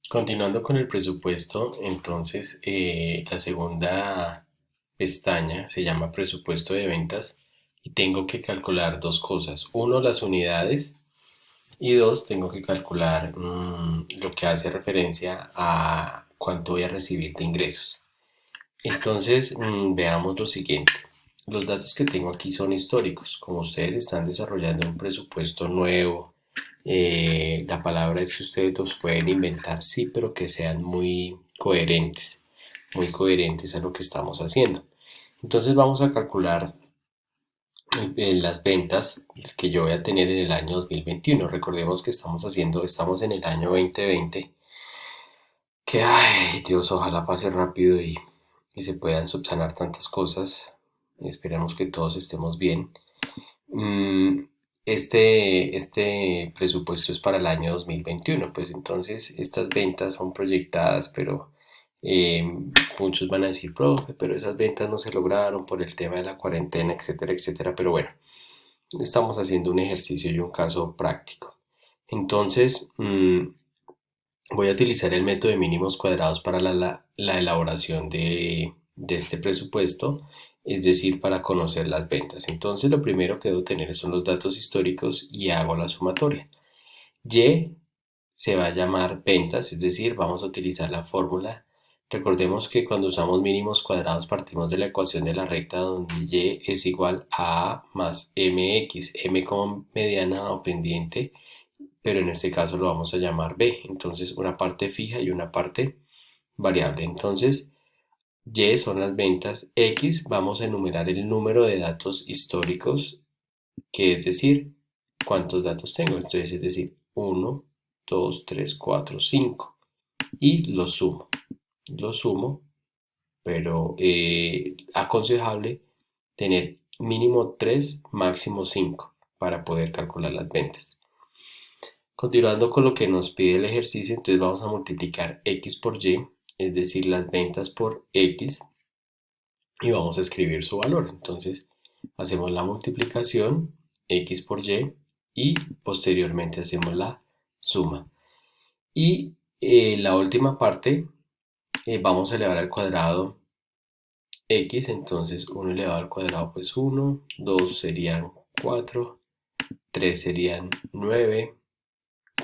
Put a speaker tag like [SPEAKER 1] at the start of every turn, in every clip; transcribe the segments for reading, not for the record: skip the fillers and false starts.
[SPEAKER 1] Continuando con el presupuesto, entonces la segunda pestaña se llama presupuesto de ventas y tengo que calcular dos cosas. Uno, las unidades y dos, tengo que calcular lo que hace referencia a cuánto voy a recibir de ingresos. Entonces, veamos lo siguiente. Los datos que tengo aquí son históricos. Como ustedes están desarrollando un presupuesto nuevo, la palabra es que ustedes los pueden inventar, sí, pero que sean muy coherentes a lo que estamos haciendo. Entonces vamos a calcular las ventas que yo voy a tener en el año 2021. Recordemos que estamos en el año 2020, que, ay, Dios, ojalá pase rápido y se puedan subsanar tantas cosas. Esperemos que todos estemos bien. Mm, este presupuesto es para el año 2021, pues entonces estas ventas son proyectadas, pero eh, muchos van a decir, profe, pero esas ventas no se lograron por el tema de la cuarentena, etcétera, etcétera. Pero bueno, estamos haciendo un ejercicio y un caso práctico. Entonces, voy a utilizar el método de mínimos cuadrados para la elaboración de este presupuesto, es decir, para conocer las ventas. Entonces, lo primero que debo tener son los datos históricos y hago la sumatoria. Y se va a llamar ventas, es decir, vamos a utilizar la fórmula. Recordemos que cuando usamos mínimos cuadrados partimos de la ecuación de la recta donde y es igual a más mx, m como mediana o pendiente, pero en este caso lo vamos a llamar b. Entonces una parte fija y una parte variable. Entonces y son las ventas, x vamos a enumerar el número de datos históricos, que es decir, cuántos datos tengo. Entonces es decir, 1, 2, 3, 4, 5 y lo sumo, pero aconsejable tener mínimo 3, máximo 5 para poder calcular las ventas. Continuando con lo que nos pide el ejercicio, entonces vamos a multiplicar x por y, es decir, las ventas por x, y vamos a escribir su valor. Entonces hacemos la multiplicación x por y posteriormente hacemos la suma. Y la última parte vamos a elevar al cuadrado x, entonces 1 elevado al cuadrado pues 1, 2 serían 4, 3 serían 9,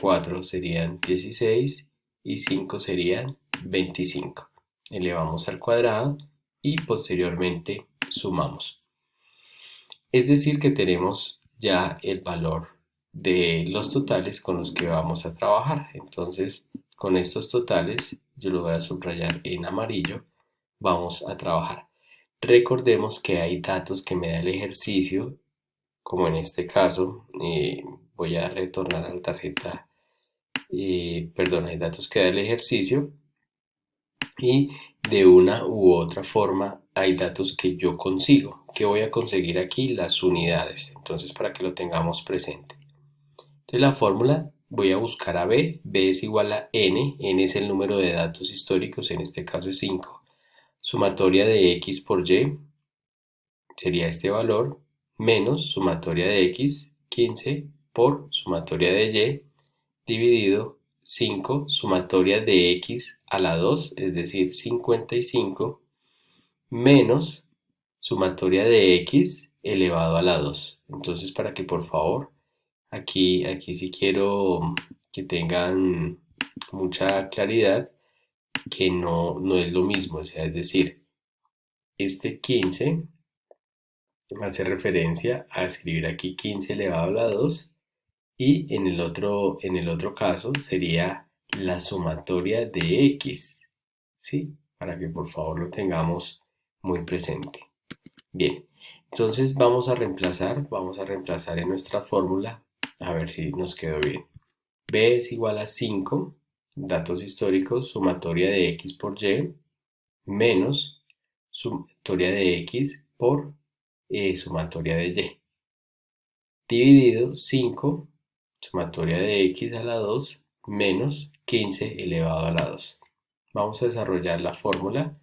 [SPEAKER 1] 4 serían 16 y 5 serían 25. Elevamos al cuadrado y posteriormente sumamos. Es decir, que tenemos ya el valor de los totales con los que vamos a trabajar. Entonces, con estos totales, yo lo voy a subrayar en amarillo, vamos a trabajar. Recordemos que hay datos que me da el ejercicio, como en este caso, voy a retornar a la tarjeta, perdón, hay datos que da el ejercicio y de una u otra forma hay datos que yo consigo. ¿Qué voy a conseguir aquí? Las unidades. Entonces, para que lo tengamos presente. Entonces, la fórmula, voy a buscar a B es igual a N es el número de datos históricos, en este caso es 5. Sumatoria de X por Y sería este valor, menos sumatoria de X, 15, por sumatoria de Y, dividido 5 sumatoria de X a la 2, es decir, 55, menos sumatoria de X elevado a la 2. Entonces, para que por favor, aquí sí quiero que tengan mucha claridad que no es lo mismo, o sea, es decir, este 15 hace referencia a escribir aquí 15 elevado a la 2 y en el otro caso sería la sumatoria de x, ¿sí? Para que por favor lo tengamos muy presente. Bien, entonces vamos a reemplazar en nuestra fórmula, a ver si nos quedó bien. B es igual a 5, datos históricos, sumatoria de x por y, menos sumatoria de x por sumatoria de y, dividido 5 sumatoria de x a la 2, menos 15 elevado a la 2. Vamos a desarrollar la fórmula.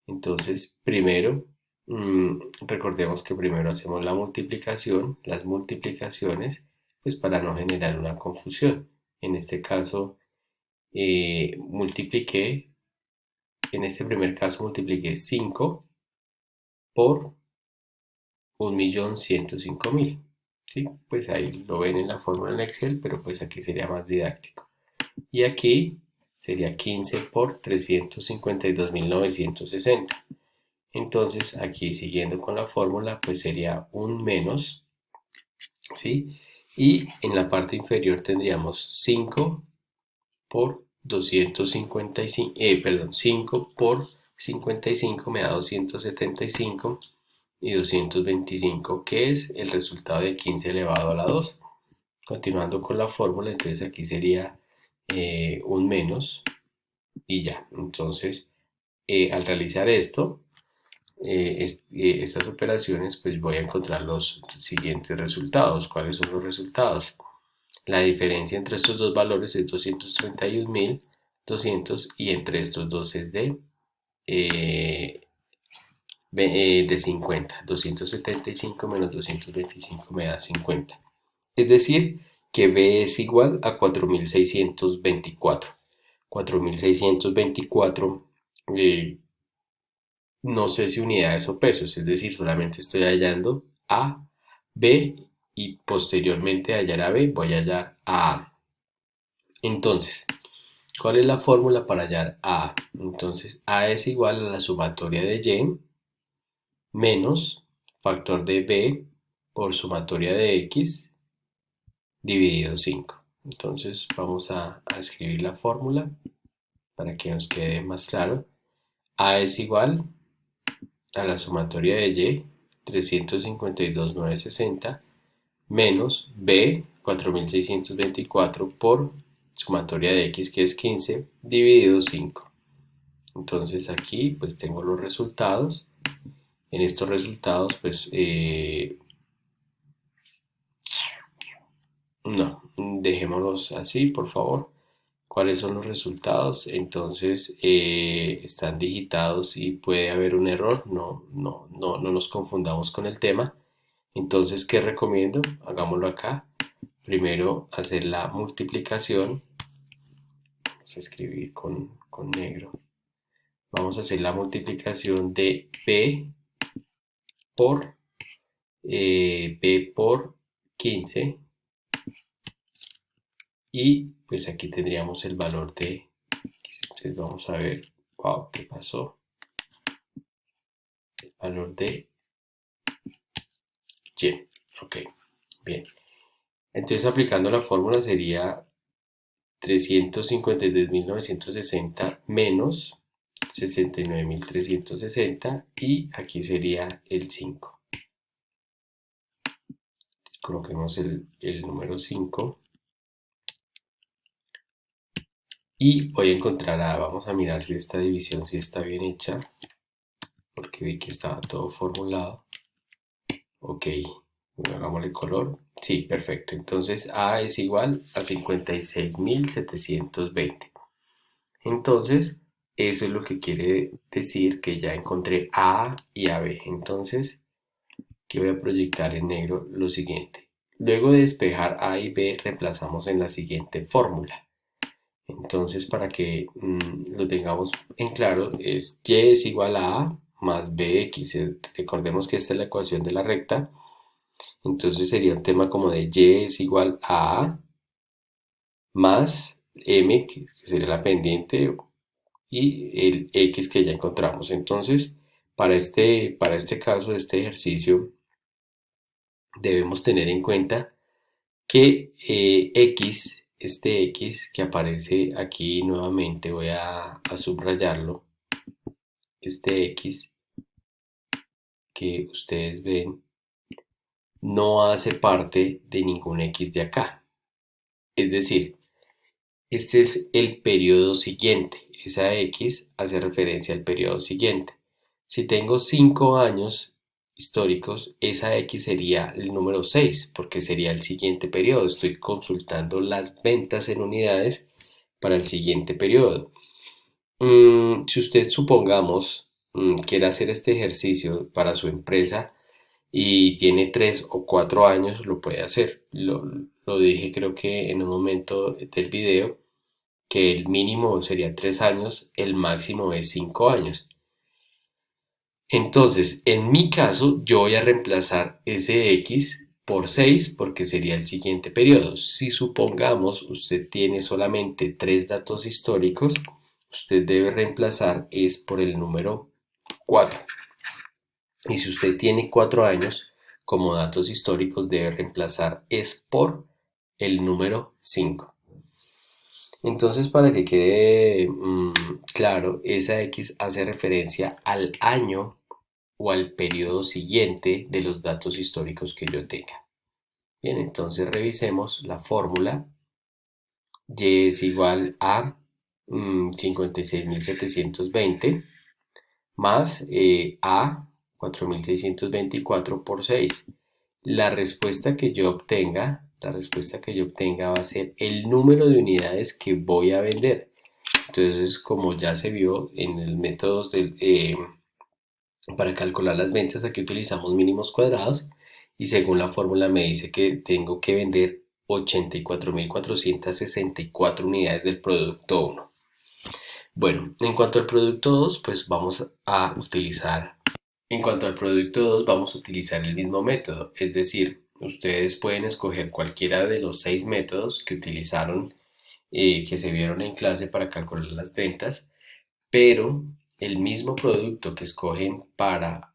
[SPEAKER 1] Entonces, primero, recordemos que primero hacemos la multiplicación, las multiplicaciones, pues para no generar una confusión. En este caso, multipliqué, en este primer caso multipliqué 5 por 1.105.000. ¿Sí? Pues ahí lo ven en la fórmula en Excel, pero pues aquí sería más didáctico. Y aquí sería 15 por 352.960. Entonces aquí siguiendo con la fórmula, pues sería un menos, ¿sí? Y en la parte inferior tendríamos 5 por 255, perdón, 5 por 55 me da 275 y 225, que es el resultado de 15 elevado a la 2. Continuando con la fórmula, entonces aquí sería un menos y ya. Entonces, al realizar esto, estas operaciones, pues voy a encontrar los siguientes resultados. ¿Cuáles son los resultados? La diferencia entre estos dos valores es 231.200 y entre estos dos es eh, de 50. 275 menos 225 me da 50. Es decir, que B es igual a 4.624. 4.624, no sé si unidades o pesos, es decir, solamente estoy hallando A, B y posteriormente a hallar a B voy a hallar a A. Entonces, ¿cuál es la fórmula para hallar A? Entonces, A es igual a la sumatoria de Y menos factor de B por sumatoria de X dividido 5. Entonces, vamos a escribir la fórmula para que nos quede más claro. A es igual a la sumatoria de Y, 352.960, menos B, 4.624 por sumatoria de X, que es 15, dividido 5. Entonces aquí pues tengo los resultados. En estos resultados pues no, dejémoslos así por favor. ¿Cuáles son los resultados? Entonces están digitados y puede haber un error. No nos confundamos con el tema. Entonces, ¿qué recomiendo? Hagámoslo acá. Primero hacer la multiplicación. Vamos a escribir con negro. Vamos a hacer la multiplicación de por B por 15 y pues aquí tendríamos el valor de, entonces vamos a ver, wow, ¿qué pasó? El valor de Y, ok, bien. Entonces aplicando la fórmula sería 352.960 menos 69.360 y aquí sería el 5. Coloquemos el número 5 y voy a encontrar A. Vamos a mirar si esta división sí está bien hecha porque vi que estaba todo formulado. Ok, bueno, hagámosle color. Sí, perfecto. Entonces A es igual a 56.720. Entonces, eso es lo que quiere decir que ya encontré A y AB. Entonces, que voy a proyectar en negro lo siguiente. Luego de despejar A y B, reemplazamos en la siguiente fórmula. Entonces, para que lo tengamos en claro, es Y es igual a A más BX. Recordemos que esta es la ecuación de la recta. Entonces sería un tema como de Y es igual a A más M, que sería la pendiente, y el X que ya encontramos. Entonces, para este caso, este ejercicio, debemos tener en cuenta que X, este X que aparece aquí nuevamente, voy a subrayarlo, este X que ustedes ven, no hace parte de ningún X de acá. Es decir, este es el periodo siguiente. Esa X hace referencia al periodo siguiente. Si tengo 5 años históricos, esa X sería el número 6 porque sería el siguiente periodo. Estoy consultando las ventas en unidades para el siguiente periodo. Si usted, supongamos, quiere hacer este ejercicio para su empresa y tiene 3 o 4 años, lo puede hacer. Lo dije creo que en un momento del video. que el mínimo sería 3 años, el máximo es 5 años. Entonces, en mi caso, yo voy a reemplazar ese X por 6 porque sería el siguiente periodo. Si supongamos usted tiene solamente 3 datos históricos, usted debe reemplazar es por el número 4. Y si usted tiene 4 años como datos históricos, debe reemplazar es por el número 5. Entonces, para que quede claro, esa X hace referencia al año o al periodo siguiente de los datos históricos que yo tenga. Bien, entonces revisemos la fórmula. Y es igual a 56.720 más a 4.624 por 6. La respuesta que yo obtenga va a ser el número de unidades que voy a vender. Entonces, como ya se vio en el método para calcular las ventas, aquí utilizamos mínimos cuadrados y según la fórmula me dice que tengo que vender 84.464 unidades del producto 1. Bueno, en cuanto al producto 2, pues vamos a utilizar En cuanto al producto 2, vamos a utilizar el mismo método, es decir, ustedes pueden escoger cualquiera de los 6 métodos que utilizaron, que se vieron en clase para calcular las ventas, pero el mismo producto que escogen para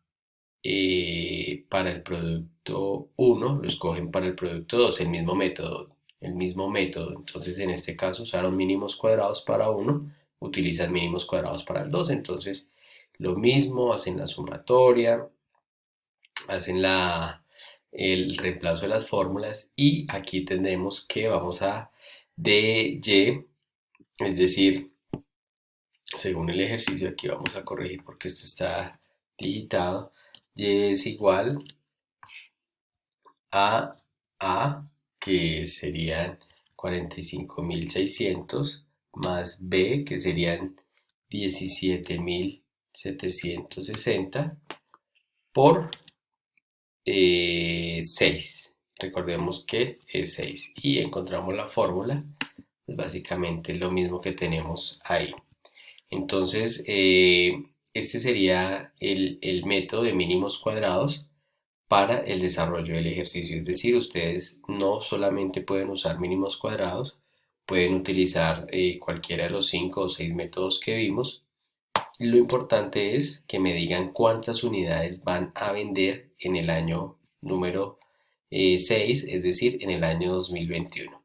[SPEAKER 1] el producto 1 lo escogen para el producto 2, el mismo método, el mismo método. Entonces, en este caso usaron mínimos cuadrados para uno, utilizan mínimos cuadrados para el 2. Entonces, lo mismo, hacen la sumatoria, hacen el reemplazo de las fórmulas y aquí tenemos que vamos a dy, es decir, según el ejercicio, aquí vamos a corregir porque esto está digitado, y es igual a A, que serían 45.600, más B, que serían 17.760, por 6. Recordemos que es 6. Y encontramos la fórmula, pues básicamente lo mismo que tenemos ahí. Entonces, este sería el método de mínimos cuadrados para el desarrollo del ejercicio. Es decir, ustedes no solamente pueden usar mínimos cuadrados, pueden utilizar cualquiera de los 5 o 6 métodos que vimos. Lo importante es que me digan cuántas unidades van a vender en el año número 6, es decir, en el año 2021.